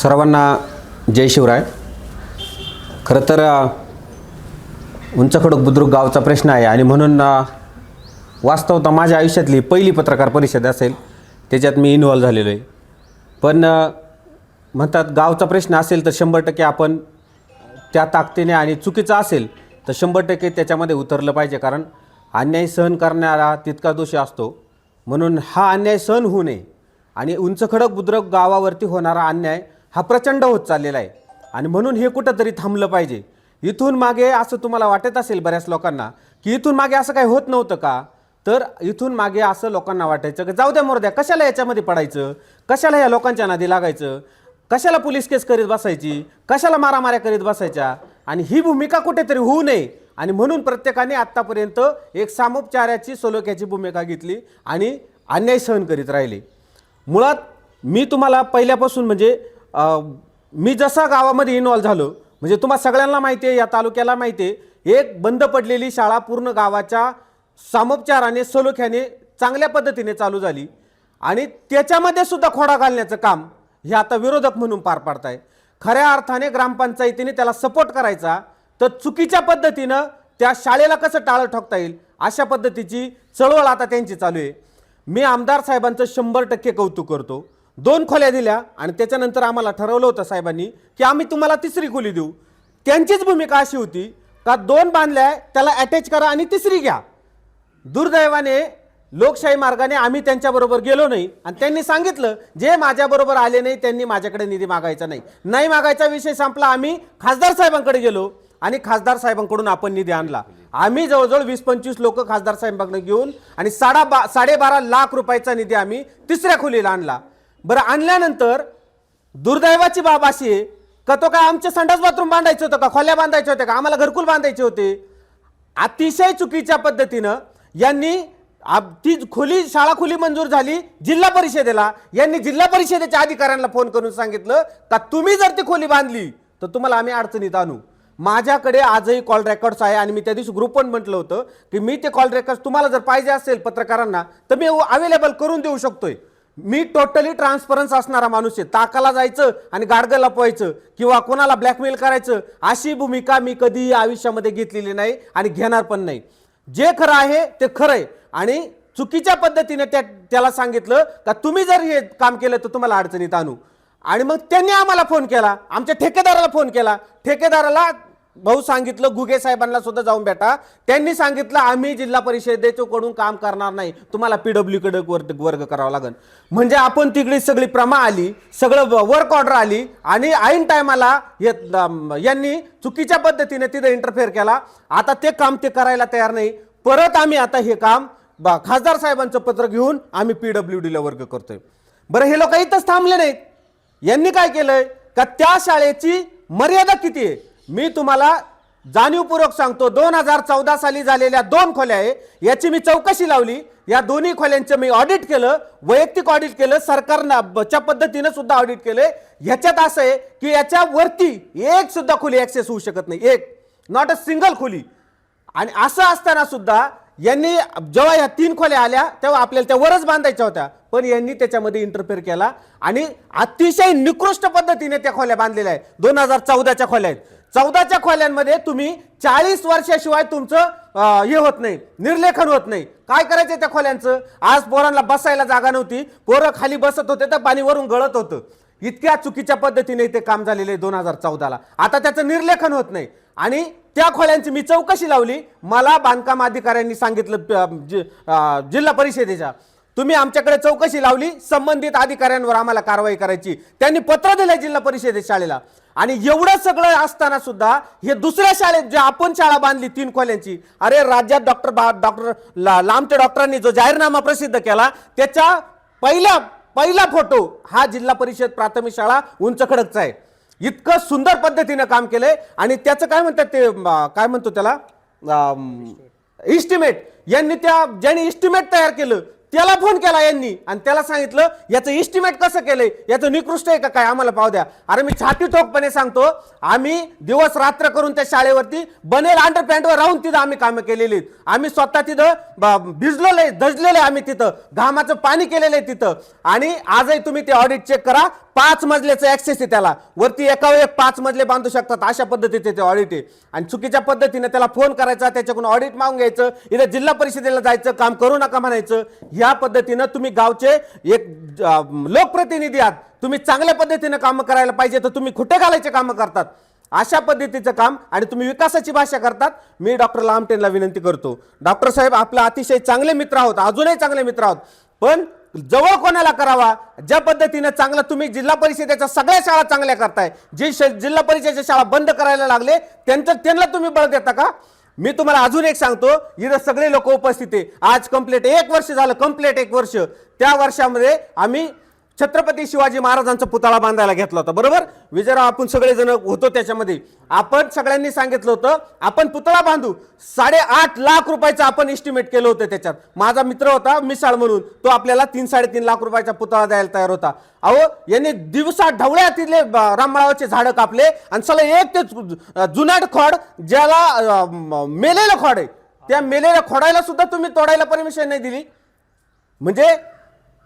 सर्वांना जय शिवराय। खरं तर उंच खडक बुद्रुक गावचा प्रश्न आहे आणि म्हणून वास्तवतः माझ्या आयुष्यातली पहिली पत्रकार परिषद असेल त्याच्यात मी इन्व्हॉल्व झालेलो आहे। पण म्हणतात गावचा प्रश्न असेल तर 100% आपण त्या ताकदीने आणि चुकीचं असेल तर 100% त्याच्यामध्ये उतरलं पाहिजे, कारण अन्याय सहन करणारा तितका दोषी असतो। म्हणून हा अन्याय सहन होऊ नये आणि उंच खडक बुद्रुक गावावरती होणारा अन्याय हा प्रचंड होत चाललेला आहे आणि म्हणून हे कुठंतरी थांबलं पाहिजे। इथून मागे असं तुम्हाला वाटत असेल बऱ्याच लोकांना की इथून मागे असं काही होत नव्हतं का, तर इथून मागे असं लोकांना वाटायचं की जाऊ द्या मोरद्या, कशाला याच्यामध्ये पडायचं, कशाला या लोकांच्या नादी लागायचं, कशाला पोलीस केस करीत बसायची, कशाला मारामाऱ्या करीत बसायच्या, आणि ही भूमिका कुठेतरी होऊ नये आणि म्हणून प्रत्येकाने आत्तापर्यंत एक सामोपचाराची सलोख्याची भूमिका घेतली आणि अन्याय सहन करीत राहिले। मुळात मी तुम्हाला पहिल्यापासून म्हणजे मी जसा गावामध्ये इन्व्हॉल्व झालो, म्हणजे तुम्हाला सगळ्यांना माहिती आहे, या तालुक्याला माहिती आहे, एक बंद पडलेली शाळा पूर्ण गावाच्या सामोपचाराने सलोख्याने चांगल्या पद्धतीने चालू झाली आणि त्याच्यामध्ये सुद्धा खोडा घालण्याचं काम हे आता विरोधक म्हणून पार पाडताय। खऱ्या अर्थाने ग्रामपंचायतीने त्याला सपोर्ट करायचा, तर चुकीच्या पद्धतीनं त्या शाळेला कसं टाळं ठोकता येईल अशा पद्धतीची चळवळ आता त्यांची चालू आहे। मी आमदार साहेबांचं 100% कौतुक करतो। 2 खोल्या दिल्या आणि त्याच्यानंतर आम्हाला ठरवलं होतं साहेबांनी की आम्ही तुम्हाला तिसरी खोली देऊ। त्यांचीच भूमिका अशी होती का 2 बांधल्या त्याला अटॅच करा आणि तिसरी घ्या। दुर्दैवाने लोकशाही मार्गाने आम्ही त्यांच्याबरोबर गेलो नाही आणि त्यांनी सांगितलं जे माझ्याबरोबर आले नाही त्यांनी माझ्याकडे निधी मागायचा नाही मागायचा विषय संपला। आम्ही खासदार साहेबांकडे गेलो आणि खासदार साहेबांकडून आपण निधी आणला। आम्ही जवळजवळ 20-25 लोक खासदार साहेबांकडे घेऊन आणि 12.5 लाख रुपयाचा निधी आम्ही तिसऱ्या खोलीला आणला। बरं, आणल्यानंतर दुर्दैवाची बाब अशी आहे का तो काय आमचे संडास बाथरूम बांधायचे होतं का, खोल्या बांधायचे होते का, आम्हाला घरकुल बांधायचे होते। अतिशय चुकीच्या पद्धतीनं यांनी ती शाळा खुली मंजूर झाली जिल्हा परिषदेला, यांनी जिल्हा परिषदेच्या अधिकाऱ्यांना फोन करून सांगितलं का तुम्ही जर ती खोली बांधली तर तुम्हाला आम्ही अडचणीत आणू। माझ्याकडे आजही कॉल रेकॉर्ड्स आहे आणि मी त्या दिवशी ग्रुप पण म्हटलं होतं की मी ते कॉल रेकॉर्ड्स तुम्हाला जर पाहिजे असेल पत्रकारांना तर मी अवेलेबल करून देऊ शकतोय। मी टोटली ट्रान्सपरन्स असणारा माणूस आहे। ताकाला जायचं आणि गाडगं लपवायचं किंवा कोणाला ब्लॅकमेल करायचं अशी भूमिका मी कधीही आयुष्यामध्ये घेतलेली नाही आणि घेणार पण नाही। जे खरं आहे ते खरं आहे आणि चुकीच्या पद्धतीने त्याला सांगितलं का तुम्ही जर हे काम केलं तर तुम्हाला अडचणीत आणू। आणि मग त्यांनी आम्हाला फोन केला, आमच्या ठेकेदाराला फोन केला, ठेकेदाराला भाऊ सांगितलं गुगे साहेबांना सुद्धा जाऊन भेटा। त्यांनी सांगितलं आम्ही जिल्हा परिषदेकडून काम करणार नाही, तुम्हाला PW कडे वर्ग करावा लागेल। म्हणजे आपण तिकडे सगळी प्रमा आली, सगळं वर्क ऑर्डर आली आणि ऐन टायमाला यांनी चुकीच्या पद्धतीने तिथे इंटरफेअर केला। आता ते काम ते करायला तयार नाही। परत आम्ही आता हे काम खासदार साहेबांचं पत्र घेऊन आम्ही PWD ला वर्ग करतोय। बरं, हे लोक इथंच थांबले नाहीत, यांनी काय केलंय का त्या शाळेची मर्यादा किती आहे मी तुम्हाला जाणीवपूर्वक सांगतो। 2014 साली झालेल्या 2 खोल्या आहे, याची मी चौकशी लावली। या दोन्ही खोल्यांचं मी ऑडिट केलं, वैयक्तिक ऑडिट केलं, सरकारच्या पद्धतीने सुद्धा ऑडिट केले। ह्याच्यात असं आहे की याच्या वरती एक सुद्धा खोली ऍक्सेस होऊ शकत नाही, एक नॉट अ सिंगल खोली। आणि असं असताना सुद्धा यांनी जेव्हा या 3 खोल्या आल्या तेव्हा आपल्याला त्या वरच बांधायच्या होत्या, पण यांनी त्याच्यामध्ये इंटरफेअर केला आणि अतिशय निकृष्ट पद्धतीने त्या खोल्या बांधलेल्या आहेत। 2014च्या खोल्या आहेत। 14च्या खोल्यांमध्ये तुम्ही 40 वर्षाशिवाय तुमचं हे होत नाही, निर्लेखन होत नाही। काय करायचं त्या खोल्यांचं? आज पोरांना बसायला जागा नव्हती, पोरं खाली बसत होते तर पाणी वरून गळत होतं। इतक्या चुकीच्या पद्धतीने ते काम झालेले 2014ला। आता त्याचं निर्लेखन होत नाही आणि त्या खोल्यांची मी चौकशी लावली। मला बांधकाम अधिकाऱ्यांनी सांगितलं जिल्हा परिषदेच्या तुम्ही आमच्याकडे चौकशी लावली, संबंधित अधिकाऱ्यांवर आम्हाला कारवाई करायची। त्यांनी पत्र दिलं जिल्हा परिषदे शाळेला आणि एवढं सगळं असताना सुद्धा हे दुसऱ्या शाळेत जे आपण शाळा बांधली 3 खोल्यांची, अरे राज्यात डॉक्टर लांबटे डॉक्टरांनी जो जाहीरनामा प्रसिद्ध केला त्याच्या पहिला फोटो हा जिल्हा परिषद प्राथमिक शाळा उंच खडकचा आहे। इतकं सुंदर पद्धतीने काम केलंय आणि त्याचं काय म्हणतात ते काय म्हणतो त्याला इस्टिमेट, यांनी ज्यांनी इस्टिमेट तयार केलं त्याला फोन केला यांनी आणि त्याला सांगितलं याचं इस्टिमेट कसं केलंय, याचं निकृष्ट आहे का काय, आम्हाला पाहू द्या. अरे मी छाती ठोकपणे सांगतो, आम्ही दिवस रात्र करून त्या शाळेवरती बनेल अंडरपॅन्टवर राहून तिथं आम्ही कामं केलेली आहेत. आम्ही स्वतः तिथं भिजलेलो आहे, दजलेलो आहे, आम्ही तिथं घामाचं पाणी केलेलं आहे तिथं. आणि आजही तुम्ही ते ऑडिट चेक करा, 5 मजल्याचं ऍक्सेस आहे त्याला, वरती एकावर एक 5 मजले बांधू शकतात, अशा पद्धतीचे ते ऑडिट आहे. आणि चुकीच्या पद्धतीने त्याला फोन करायचा, त्याच्याकडून ऑडिट मागून घ्यायचं, इथे जिल्हा परिषदेला जायचं, काम करू नका म्हणायचं. या पद्धतीनं तुम्ही गावचे एक लोकप्रतिनिधी आहात, तुम्ही चांगल्या पद्धतीने काम करायला पाहिजे, तर तुम्ही खोटे घालायचे काम करतात. अशा पद्धतीचं काम आणि तुम्ही विकासाची भाषा करतात. मी डॉक्टर लामटेंना विनंती करतो, डॉक्टर साहेब आपला अतिशय चांगले मित्र आहोत, अजूनही चांगले मित्र आहोत, पण जवळ कोणाला करावा, ज्या पद्धतीने चांगलं तुम्ही जिल्हा परिषदेच्या सगळ्या शाळा चांगल्या करताय, जे जिल्हा परिषदेच्या शाळा बंद करायला लागले त्यांना तुम्ही बळ देता का? मी तुम्हाला अजून एक सांगतो, इथं सगळे लोक उपस्थित आहे, आज कंप्लीट 1 वर्ष झालं, कंप्लीट 1 वर्ष. त्या वर्षामध्ये आम्ही छत्रपती शिवाजी महाराजांचा पुतळा बांधायला घेतला होता, बरोबर विजयराव, आपण सगळेजण होतो त्याच्यामध्ये. आपण सगळ्यांनी सांगितलं होतं आपण पुतळा बांधू, 8.5 लाख रुपयाचं आपण एस्टिमेट केलं होतं. त्याच्यात माझा मित्र होता मिसाळ म्हणून, तो आपल्याला 3-3.5 लाख रुपयाचा पुतळा द्यायला तयार होता. अहो यांनी दिवसा ढवळ्या तिथले राममाळावरचे झाडं कापले आणि सगळं एक ते जुनाट खोड, ज्याला मेलेलं खोड आहे, त्या मेलेल्या खोडायला सुद्धा तुम्ही तोडायला परमिशन नाही दिली. म्हणजे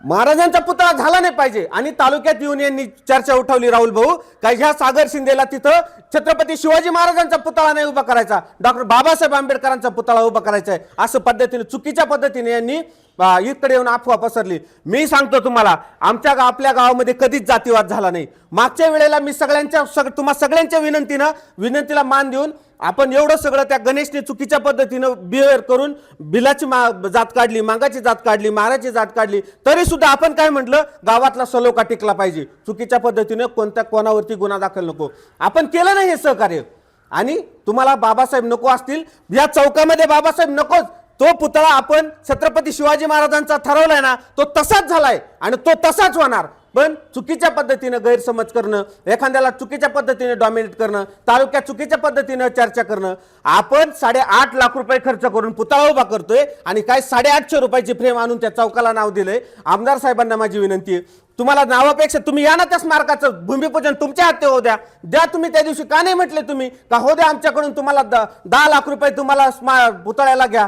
महाराजांचा पुतळा झाला नाही पाहिजे. आणि तालुक्यात येऊन यांनी चर्चा उठवली, राहुल भाऊ, का ह्या सागर शिंदेला तिथं छत्रपती शिवाजी महाराजांचा पुतळा नाही उभा करायचा, डॉक्टर बाबासाहेब आंबेडकरांचा पुतळा उभा करायचा आहे, असं पद्धतीने चुकीच्या पद्धतीने यांनी इकडे येऊन अफवा पसरली. मी सांगतो तुम्हाला, आपल्या गावामध्ये कधीच जातीवाद झाला नाही. मागच्या वेळेला मी तुम्हा सगळ्यांच्या विनंतीला मान देऊन आपण एवढं सगळं त्या गणेशने चुकीच्या पद्धतीनं बिहेवियर करून बिलाची जात काढली, मागाची जात काढली, माराची जात काढली, तरी सुद्धा आपण काय म्हटलं, गावातला सलोखा टिकला पाहिजे, चुकीच्या पद्धतीनं कोणावरती गुन्हा दाखल नको. आपण केलं नाही हे सहकार्य. आणि तुम्हाला बाबासाहेब नको असतील, या चौकामध्ये बाबासाहेब नकोच, तो पुतळा आपण छत्रपती शिवाजी महाराजांचा ठरवलाय ना, तो तसाच झालाय आणि तो तसाच होणार. पण चुकीच्या पद्धतीनं गैरसमज करणं, एखाद्याला चुकीच्या पद्धतीने डॉमिनेट करणं, तालुक्यात चुकीच्या पद्धतीनं चर्चा करणं. आपण 8.5 लाख रुपये खर्च करून पुतळा उभा करतोय आणि काय 850 रुपयाची फ्रेम आणून त्या चौकाला नाव दिलंय. आमदार साहेबांना माझी विनंती आहे, तुम्हाला नावापेक्षा तुम्ही या ना त्या स्मारकाचं भूमिपूजन तुमच्या हाती होऊ द्या. तुम्ही त्या दिवशी का नाही म्हटले तुम्ही का हो द्या आमच्याकडून, तुम्हाला 10 लाख रुपये तुम्हाला पुतळ्याला घ्या.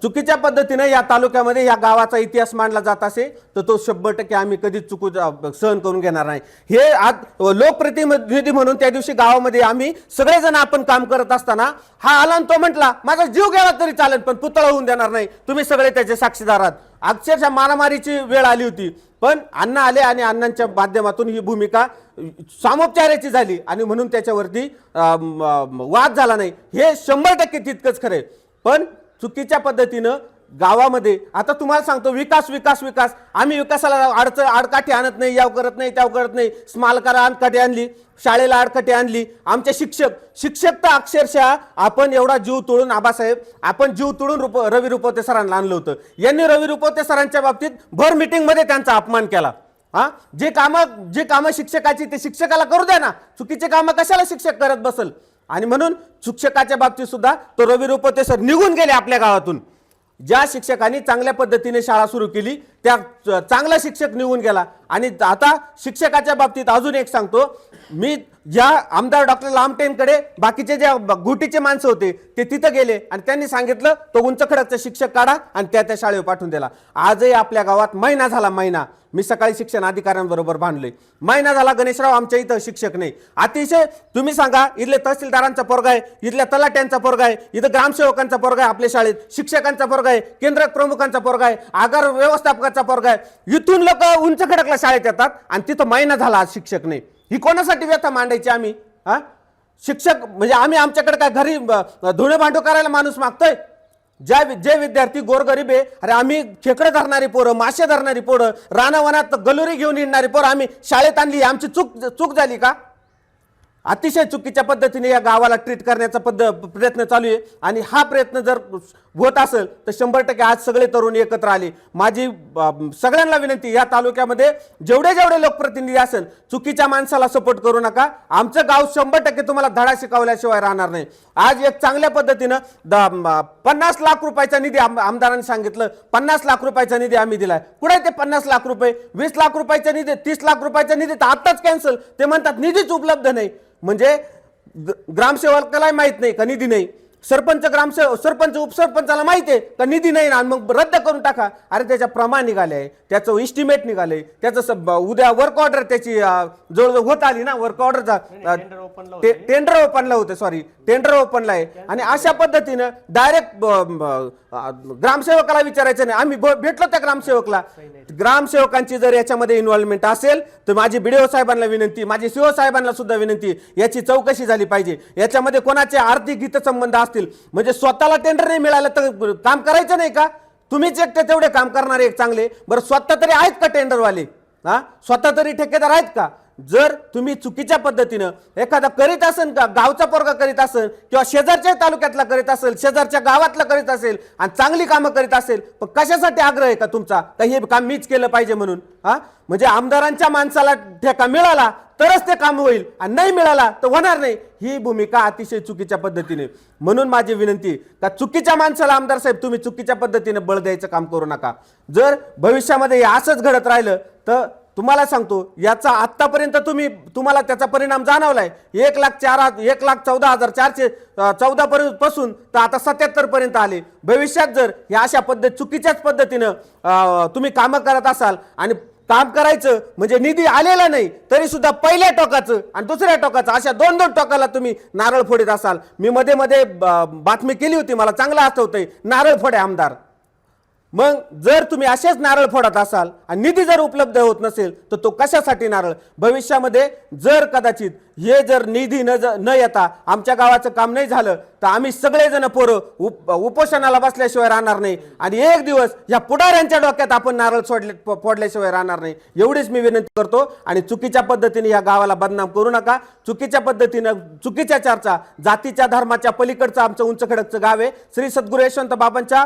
चुकीच्या पद्धतीनं या तालुक्यामध्ये या गावाचा इतिहास मांडला जात असेल तर तो 100% आम्ही कधीच सहन करून घेणार नाही. हे आज लोकप्रतिनिधी म्हणून त्या दिवशी गावामध्ये आम्ही सगळेजण आपण काम करत असताना हा आला तो म्हटला माझा जीव गेला तरी चालेल पण पुतळा होऊन देणार नाही. तुम्ही सगळे त्याचे साक्षीदार आहात. अक्षरशः मारामारीची वेळ आली होती पण अण्णा आले आणि अण्णांच्या माध्यमातून ही भूमिका सामोपचाराची झाली आणि म्हणून त्याच्यावरती वाद झाला नाही. हे 100% तितकंच खरं. पण चुकीच्या पद्धतीनं गावामध्ये आता तुम्हाला सांगतो विकास आम्ही विकासाला आडकाठी आणत नाही, याव करत नाही, त्याव करत नाही. स्मारकाला आडकाठी आणली, शाळेला आडकाठी आणली. आमचे शिक्षक तर अक्षरशः आपण एवढा जीव तोडून आबासाहेब आपण जीव तोडून रवी रुपवते सरांना आणलं होतं. यांनी रवी रुपवते सरांच्या बाबतीत भर मीटिंग मध्ये त्यांचा अपमान केला. जे कामं शिक्षकाची ते शिक्षकाला करू द्या ना, चुकीचे कामं कशाला शिक्षक करत बसल. आणि म्हणून शिक्षकाच्या बाबतीत सुद्धा तो रवी रुपवते सर निघून गेले आपल्या गावातून. ज्या शिक्षकांनी चांगल्या पद्धतीने शाळा सुरू केली त्या चांगला शिक्षक निघून गेला. आणि आता शिक्षकाच्या बाबतीत अजून एक सांगतो, मी ज्या आमदार डॉक्टर लामटेंकडे बाकीचे जे घुटीचे माणसं होते ते तिथं गेले आणि त्यांनी सांगितलं तो उंच खडकचा शिक्षक काढा आणि त्या शाळेवर पाठवून दिला. आजही आपल्या गावात महिना झाला, मी सकाळी शिक्षण अधिकाऱ्यांबरोबर भांडलोय. महिना झाला गणेशराव आमच्या इथं शिक्षक नाही. अतिशय तुम्ही सांगा, इथले तहसीलदारांचा पोरगा आहे, इथल्या तलाट्यांचा पोरगा आहे, इथं ग्रामसेवकांचा पोरगा आहे, आपल्या शाळेत शिक्षकांचा पोरगा आहे, केंद्र प्रमुखांचा पोरगा आहे, आगार व्यवस्थापकाचा पोरगा आहे. इथून लोक उंच खडकला शाळेत येतात आणि तिथं महिना झाला आज शिक्षक नाही. ही कोणासाठी व्यथा मांडायची आम्ही? शिक्षक म्हणजे आम्ही आमच्याकडे काय घरी धुणे भांडू करायला माणूस मागतोय? जे विद्यार्थी गोरगरीब आहे, अरे आम्ही खेकडे धरणारी पोरं, मासे धरणारी पोरं, रानावनात गलोरी घेऊन येणारी पोरं आम्ही शाळेत आणली, आमची चूक झाली का? अतिशय चुकीच्या पद्धतीने या गावाला ट्रीट करण्याचा प्रयत्न चालू आहे आणि हा प्रयत्न जर होत असेल तर 100% आज सगळे तरुण एकत्र आले. माझी सगळ्यांना विनंती, या तालुक्यामध्ये जेवढे लोकप्रतिनिधी असेल चुकीच्या माणसाला सपोर्ट करू नका. आमचं गाव 100% तुम्हाला धडा शिकवल्याशिवाय राहणार नाही. आज एक चांगल्या पद्धतीनं 50 लाख रुपयाचा निधी आमदारांनी सांगितलं, 50 लाख रुपयाचा निधी आम्ही दिलाय. कुठे ते 50 लाख रुपये? 20 लाख रुपयाचा निधी, 30 लाख रुपयाचा निधी तर आताच कॅन्सल. ते म्हणतात निधीच उपलब्ध नाही. म्हणजे ग्रामसेवकाला माहित नाही का निधी नाही, सरपंच उपसरपंचाला माहिती आहे का निधी नाही ना, मग रद्द करून टाका. अरे त्याच्या प्रमाण निघाले आहे, त्याचं इस्टिमेट निघाले, त्याचं उद्या वर्क ऑर्डर त्याची जवळजवळ होत आली ना. वर्क ऑर्डरचा टेंडर ओपनला आहे. आणि अशा पद्धतीनं डायरेक्ट ग्रामसेवकाला विचारायचं नाही. आम्ही भेटलो त्या ग्रामसेवकला. ग्रामसेवकांची जर याच्यामध्ये इन्व्हॉल्वमेंट असेल तर माझी BDO साहेबांना विनंती, माझी CO साहेबांना सुद्धा विनंती, याची चौकशी झाली पाहिजे. याच्यामध्ये कोणाचे आर्थिक हितसंबंध असतील, म्हणजे स्वतःला टेंडर नाही मिळालं तर काम करायचं नाही का? तुम्हीच एकटे तेवढे काम करणारे एक चांगले, बरं स्वतः तरी आहेत का टेंडरवाले? स्वतः तरी ठेकेदार आहेत का? जर तुम्ही चुकीच्या पद्धतीनं एखादा करीत असेल, का गावचा पोरगा करीत असेल किंवा शेजारच्या तालुक्यातला करीत असेल, शेजारच्या गावातला करीत असेल आणि चांगली कामं करीत असेल, पण कशासाठी आग्रह आहे का तुमचा का हे काम मीच केलं पाहिजे म्हणून? म्हणजे आमदारांच्या माणसाला ठेका मिळाला तरच ते काम होईल आणि नाही मिळाला तर होणार नाही. ही भूमिका अतिशय चुकीच्या पद्धतीने. म्हणून माझी विनंती का चुकीच्या माणसाला आमदार साहेब तुम्ही चुकीच्या पद्धतीने बळ द्यायचं काम करू नका. जर भविष्यामध्ये असंच घडत राहिलं तर तुम्हाला सांगतो, याचा आतापर्यंत तुम्हाला त्याचा परिणाम जाणवलाय. 1,14,414 पासून तर आता 77 पर्यंत आले. भविष्यात जर या अशा चुकीच्याच पद्धतीनं तुम्ही कामं करत असाल आणि काम करायचं म्हणजे निधी आलेला नाही तरी सुद्धा पहिल्या टोकाचं आणि दुसऱ्या टोकाचं अशा दोन टोकाला तुम्ही नारळ फोडीत असाल. मी मध्ये बातमी केली होती, मला चांगलं आठवतंय, नारळ फोडे आमदार. मग जर तुम्ही असेच नारळ फोडत असाल आणि निधी जर उपलब्ध होत नसेल तर तो कशासाठी नारळ? भविष्यामध्ये जर कदाचित हे जर निधी न येता आमच्या गावाचं काम नाही झालं तर आम्ही सगळेजण पोरं उपोषणाला बसल्याशिवाय राहणार नाही आणि एक दिवस या पुढाऱ्यांच्या डोक्यात आपण नारळ फोडल्याशिवाय राहणार नाही. एवढीच मी विनंती करतो. आणि चुकीच्या पद्धतीने या गावाला बदनाम करू नका. चुकीच्या पद्धतीनं चुकीच्या चर्चा, जातीच्या धर्माच्या पलीकडचं आमचं उंच खडकचं गाव आहे. श्री सद्गुरू यशवंत बाबांच्या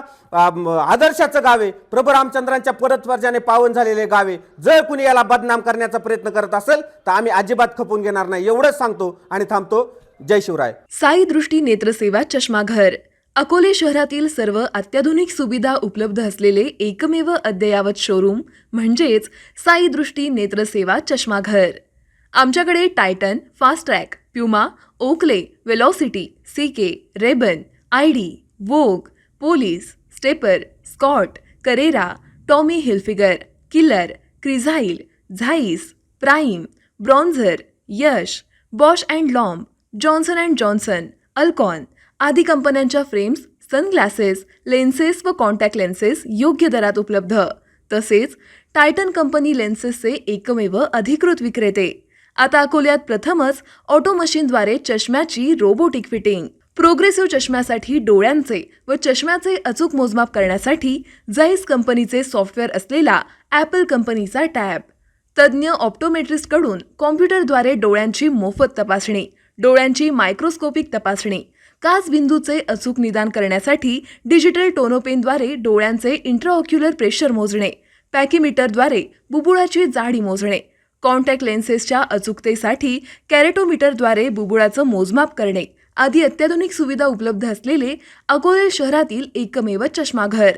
आदर्शाचं गाव आहे. प्रभू रामचंद्रांच्या परतवर्जाने पावन झालेले गाव आहे. जर कुणी याला बदनाम करण्याचा प्रयत्न करत असेल तर आम्ही अजिबात खपून घेणार नाही. एवढंच सांगतो आणि थांबतो. जय शिवराय. साई दृष्टी नेत्रसेवा चष्माघर अकोले शहरातील सर्व अत्याधुनिक सुविधा उपलब्ध असलेले एकमेव अद्ययावत शोरूम म्हणजेच साई दृष्टी नेत्रसेवा चष्माघर. आमच्याकडे Titan, Fastrack, Puma, Oakley, Velocity, CK, Rayban, ID, Vogue, Police, Stepper, Scott, Carrera, Tommy Hilfiger, Killer, Crizal, Zeiss, Prime, Bronzer, Yash, Bausch and Lomb, Johnson and Johnson, Alcon आदी कंपन्यांच्या फ्रेम्स, सनग्लासेस, लेन्सेस व contact lenses योग्य दरात उपलब्ध. तसेच Titan company लेन्सेसचे एकमेव अधिकृत विक्रेते. आता अकोल्यात प्रथमच ऑटो मशीनद्वारे चष्म्याची रोबोटिक फिटिंग. प्रोग्रेसिव्ह चष्म्यासाठी डोळ्यांचे व चष्म्याचे अचूक मोजमाप करण्यासाठी जाईस कंपनीचे सॉफ्टवेअर असलेला ॲपल कंपनीचा टॅब. तज्ज्ञ ऑप्टोमेट्रिस्टकडून कॉम्प्युटरद्वारे डोळ्यांची मोफत तपासणी, डोळ्यांची मायक्रोस्कोपिक तपासणी, काच बिंदूचे अचूक निदान करण्यासाठी डिजिटल टोनोपेनद्वारे डोळ्यांचे इंट्राऑक्युलर प्रेशर मोजणे, पॅकीमीटरद्वारे बुबुळाची जाडी मोजणे, कॉन्टॅक्ट लेन्सेसच्या अचूकतेसाठी कॅरेटोमीटरद्वारे बुबुळाचं मोजमाप करणे आदी अत्याधुनिक सुविधा उपलब्ध असलेले अकोले शहरातील एकमेव चष्माघर.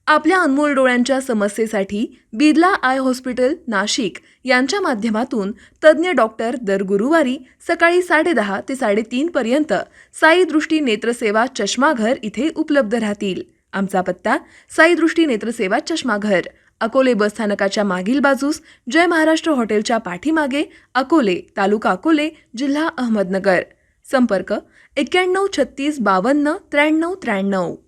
आपल्या अनमोल डोळ्यांच्या समस्येसाठी बिर्ला आय हॉस्पिटल नाशिक यांच्या माध्यमातून तज्ज्ञ डॉक्टर दर गुरुवारी सकाळी 10:30 ते 3:30 पर्यंत साई दृष्टी नेत्रसेवा चष्माघर इथे उपलब्ध राहतील. आमचा पत्ता साई दृष्टी नेत्रसेवा चष्माघर, अकोले बस स्थानकाच्या मागील बाजूस, जय महाराष्ट्र हॉटेलच्या पाठीमागे, अकोले, तालुका अकोले, जिल्हा अहमदनगर. संपर्क 91 36 52 93 93.